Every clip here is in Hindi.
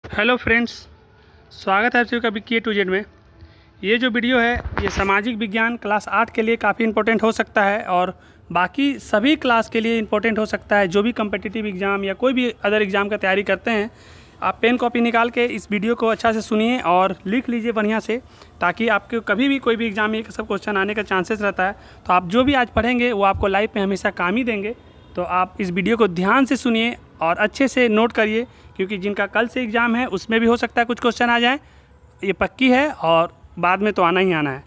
हेलो फ्रेंड्स, स्वागत है आप सभी का विक्की टू जेड में। ये जो वीडियो है ये सामाजिक विज्ञान क्लास 8 के लिए काफ़ी इंपॉर्टेंट हो सकता है और बाकी सभी क्लास के लिए इंपॉर्टेंट हो सकता है। जो भी कम्पिटिटिव एग्ज़ाम या कोई भी अदर एग्ज़ाम का तैयारी करते हैं, आप पेन कॉपी निकाल के इस वीडियो को अच्छा से सुनिए और लिख लीजिए बढ़िया से, ताकि आपके कभी भी कोई भी एग्ज़ाम में सब क्वेश्चन आने का चांसेस रहता है। तो आप जो भी आज पढ़ेंगे वो आपको लाइफ में हमेशा काम ही देंगे। तो आप इस वीडियो को ध्यान से सुनिए और अच्छे से नोट करिए, क्योंकि जिनका कल से एग्ज़ाम है उसमें भी हो सकता है कुछ क्वेश्चन आ जाए, ये पक्की है और बाद में तो आना ही आना है।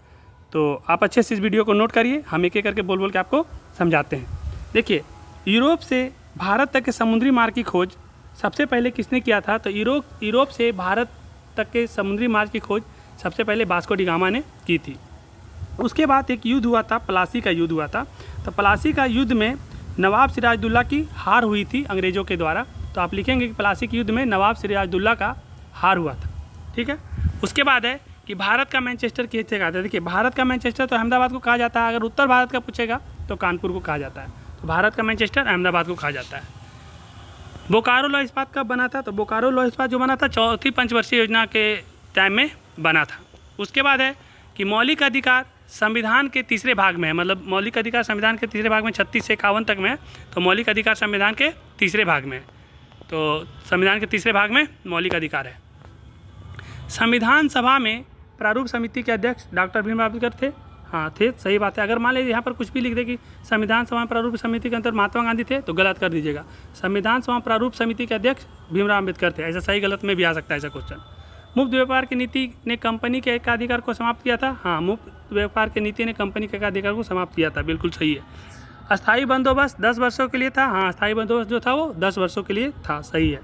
तो आप अच्छे से इस वीडियो को नोट करिए, हम एक एक करके बोल बोल के आपको समझाते हैं। देखिए, यूरोप से भारत तक के समुद्री मार्ग की खोज सबसे पहले किसने किया था? तो यूरोप से भारत तक के समुद्री मार्ग की खोज सबसे पहले वास्को डी गामा ने की थी। उसके बाद एक युद्ध हुआ था, प्लासी का युद्ध हुआ था। तो प्लासी का युद्ध में नवाब सिराजुद्दौला की हार हुई थी अंग्रेज़ों के द्वारा। तो आप लिखेंगे कि प्लासी के युद्ध में नवाब सिराजुद्दौला का हार हुआ था। ठीक है। उसके बाद है कि भारत का मैनचेस्टर किसे कहा जाता है? देखिए, भारत का मैनचेस्टर तो अहमदाबाद को कहा जाता है। अगर उत्तर भारत का पूछेगा तो कानपुर को कहा जाता है। तो भारत का मैनचेस्टर अहमदाबाद को कहा जाता है। बोकारो लौह इस्पात कब बना था? तो बोकारो लौह इस्पात जो बना था चौथी पंचवर्षीय योजना के टाइम में बना था। उसके बाद है कि मौलिक अधिकार संविधान के तीसरे भाग में है, मतलब मौलिक अधिकार संविधान के तीसरे भाग में 36 से 51 तक में है। तो मौलिक अधिकार संविधान के तीसरे भाग में है। तो संविधान के तीसरे भाग में मौलिक अधिकार है। संविधान सभा में प्रारूप समिति के अध्यक्ष डॉक्टर भीमराव अम्बेडकर थे। हाँ थे, सही बात है। अगर मान लीजिए यहाँ पर कुछ भी लिख दे कि संविधान सभा प्रारूप समिति के अंदर महात्मा गांधी थे, तो गलत कर दीजिएगा। संविधान सभा प्रारूप समिति के अध्यक्ष भीमराव अम्बेडकर थे। ऐसा सही गलत में भी आ सकता है ऐसा क्वेश्चन। मुक्त व्यापार की नीति ने कंपनी के एकाधिकार को समाप्त किया था। हाँ, मुक्त व्यापार की नीति ने कंपनी के एकाधिकार को समाप्त किया था, बिल्कुल सही है। अस्थायी बंदोबस्त 10 वर्षों के लिए था। हाँ, अस्थायी बंदोबस्त जो था वो 10 वर्षों के लिए था, सही है।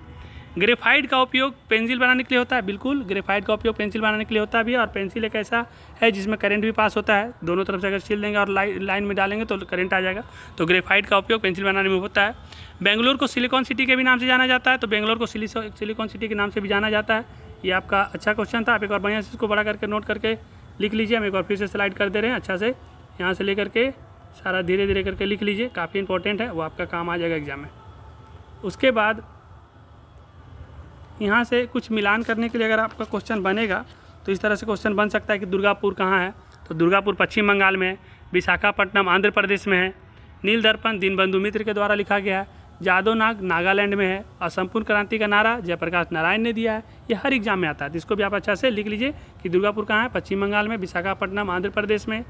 ग्रेफाइट का उपयोग पेंसिल बनाने के लिए होता है। बिल्कुल, ग्रेफाइट का उपयोग पेंसिल बनाने के लिए होता भी है। और पेंसिल एक ऐसा है जिसमें करंट भी पास होता है। दोनों तरफ से अगर छील देंगे और लाइन में डालेंगे तो करंट आ जाएगा। तो ग्रेफाइट का उपयोग पेंसिल बनाने में होता है। बेंगलुरु को सिलिकॉन सिटी के भी नाम से जाना जाता है। तो बेंगलोर को सिलिकॉन सिटी के नाम से भी जाना जाता है। ये आपका अच्छा क्वेश्चन था। आप एक बार बढ़िया से इसको बड़ा करके नोट करके लिख लीजिए। हम एक बार फिर से स्लाइड कर दे रहे हैं अच्छा से, यहाँ से लेकर के सारा धीरे धीरे करके लिख लीजिए। काफ़ी इंपॉर्टेंट है, वो आपका काम आ जाएगा एग्जाम में। उसके बाद यहाँ से कुछ मिलान करने के लिए अगर आपका क्वेश्चन बनेगा तो इस तरह से क्वेश्चन बन सकता है कि दुर्गापुर कहाँ है? तो दुर्गापुर पश्चिम बंगाल में है। विशाखापट्टनम आंध्र प्रदेश में है। नील दर्पण दीनबंधु मित्र के द्वारा लिखा गया है। जादव नाग नागालैंड में है। और संपूर्ण क्रांति का नारा जयप्रकाश नारायण ने दिया है। ये हर एग्जाम में आता है, तो इसको भी आप अच्छा से लिख लीजिए कि दुर्गापुर कहाँ है? पश्चिम बंगाल में। विशाखापट्टनम आंध्र प्रदेश में।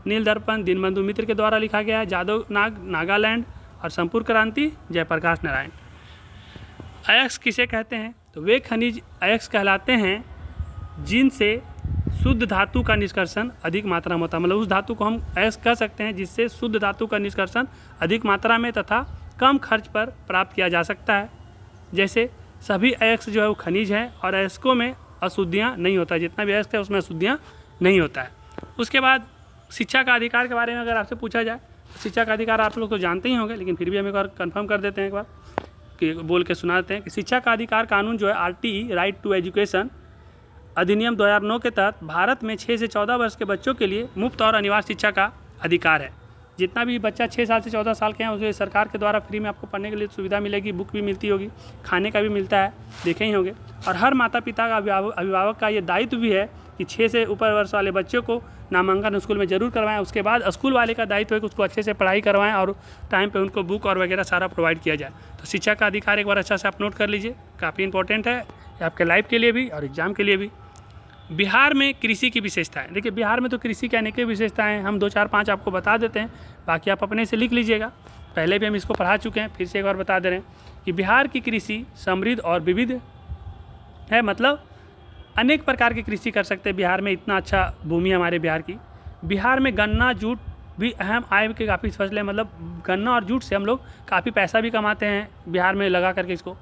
नील दर्पण दीनबंधु मित्र के द्वारा लिखा गया है। जादव नाग नागालैंड। और संपूर्ण क्रांति जयप्रकाश नारायण। अयस्क किसे कहते हैं? तो वे खनिज अयस्क कहलाते हैं जिनसे शुद्ध धातु का निष्कर्षण अधिक मात्रा में होता है। मतलब उस धातु को हम अयस्क कह सकते हैं जिससे शुद्ध धातु का निष्कर्षण अधिक मात्रा में तथा कम खर्च पर प्राप्त किया जा सकता है। जैसे सभी अयस्क जो है वो खनिज हैं और अयस्कों में अशुद्धियाँ नहीं होता है। जितना भी अयस्क है उसमें अशुद्धियाँ नहीं होता है। उसके बाद शिक्षा का अधिकार के बारे में अगर आपसे पूछा जाए तो शिक्षा का अधिकार आप लोग तो जानते ही होंगे, लेकिन फिर भी हम एक बार कन्फर्म कर देते हैं, एक बार कि बोल के सुना देते हैं कि शिक्षा का अधिकार कानून जो है RTE राइट टू एजुकेशन अधिनियम 2009 के तहत भारत में 6 से 14 वर्ष के बच्चों के लिए मुफ्त और अनिवार्य शिक्षा का अधिकार है। जितना भी बच्चा 6 साल से 14 साल के हैं उसे सरकार के द्वारा फ्री में आपको पढ़ने के लिए सुविधा मिलेगी। बुक भी मिलती होगी, खाने का भी मिलता है, देखे ही होंगे। और हर माता पिता का अभिभावक का ये दायित्व भी है कि 6 से ऊपर वर्ष वाले बच्चों को नामांकन स्कूल में ज़रूर करवाएं। उसके बाद स्कूल वाले का दायित्व है कि उसको अच्छे से पढ़ाई करवाएं और टाइम पे उनको बुक और वगैरह सारा प्रोवाइड किया जाए। तो शिक्षा का अधिकार एक बार अच्छा से आप नोट कर लीजिए, काफ़ी इंपॉर्टेंट है आपके लाइफ के लिए भी और एग्ज़ाम के लिए भी। बिहार में कृषि की विशेषताएं। देखिए, बिहार में तो कृषि की अनेक विशेषताएं, हम 2 4 5 आपको बता देते हैं, बाकी आप अपने से लिख लीजिएगा। पहले भी हम इसको पढ़ा चुके हैं, फिर से एक बार बता दे रहे हैं कि बिहार की कृषि समृद्ध और विविध है। मतलब अनेक प्रकार की कृषि कर सकते हैं बिहार में, इतना अच्छा भूमि हमारे बिहार की। बिहार में गन्ना जूट भी अहम आय के काफ़ी फसलें, मतलब गन्ना और जूट से हम लोग काफ़ी पैसा भी कमाते हैं बिहार में लगा करके इसको।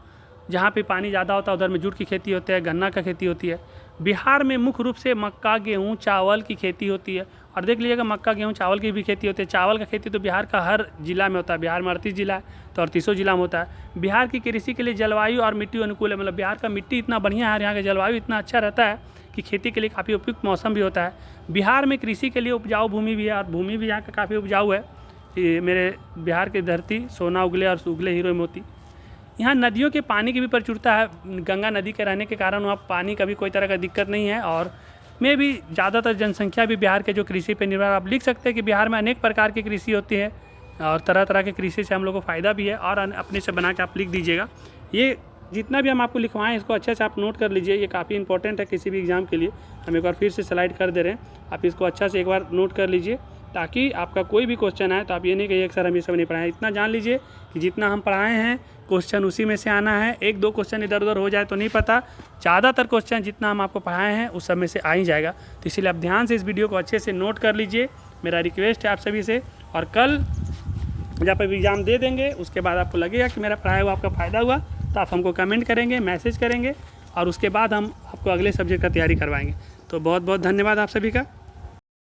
जहाँ पे पानी ज़्यादा होता है उधर में जूट की खेती होती है, गन्ना का खेती होती है। बिहार में मुख्य रूप से मक्का, गेहूँ, चावल की खेती होती है। और देख लीजिएगा, मक्का, गेहूँ, चावल की भी खेती होती है। चावल का खेती तो बिहार का हर जिला में होता है। बिहार में 38 जिला है, तो 38 जिला में होता है। बिहार की कृषि के लिए जलवायु और मिट्टी अनुकूल है। मतलब बिहार का मिट्टी इतना बढ़िया है और यहाँ का जलवायु इतना अच्छा रहता है कि खेती के लिए काफ़ी उपयुक्त मौसम भी होता है। बिहार में कृषि के लिए उपजाऊ भूमि भी है और भूमि भी यहाँ का काफ़ी उपजाऊ है। ये मेरे बिहार की धरती सोना उगले और उगले हीरो मोती। यहाँ नदियों के पानी की भी प्रचुरता है, गंगा नदी के रहने के कारण वहाँ पानी का भी कोई तरह का दिक्कत नहीं है। और में भी ज़्यादातर जनसंख्या भी बिहार के जो कृषि पे निर्भर, आप लिख सकते हैं कि बिहार में अनेक प्रकार की कृषि होती है और तरह तरह के कृषि से हम लोग को फ़ायदा भी है। और अपने से बना के आप लिख दीजिएगा। ये जितना भी हम आपको लिखवाएं इसको अच्छे से आप नोट कर लीजिए, ये काफ़ी इंपॉर्टेंट है किसी भी एग्ज़ाम के लिए। हम एक बार फिर से स्लाइड कर दे रहे हैं, आप इसको अच्छा से एक बार नोट कर लीजिए ताकि आपका कोई भी क्वेश्चन आए तो आप ये नहीं कहिए सर हम ये सब नहीं पढ़ाए। इतना जान लीजिए कि जितना हम पढ़ाए हैं क्वेश्चन उसी में से आना है। एक दो क्वेश्चन इधर उधर हो जाए तो नहीं पता, ज़्यादातर क्वेश्चन जितना हम आपको पढ़ाए हैं उस सब में से आ ही जाएगा। तो इसीलिए आप ध्यान से इस वीडियो को अच्छे से नोट कर लीजिए, मेरा रिक्वेस्ट है आप सभी से। और कल जब आप एग्ज़ाम दे देंगे उसके बाद आपको लगेगा कि मेरा पढ़ाया हुआ आपका फ़ायदा हुआ तो आप हमको कमेंट करेंगे, मैसेज करेंगे और उसके बाद हम आपको अगले सब्जेक्ट का तैयारी करवाएंगे। तो बहुत बहुत धन्यवाद आप सभी का।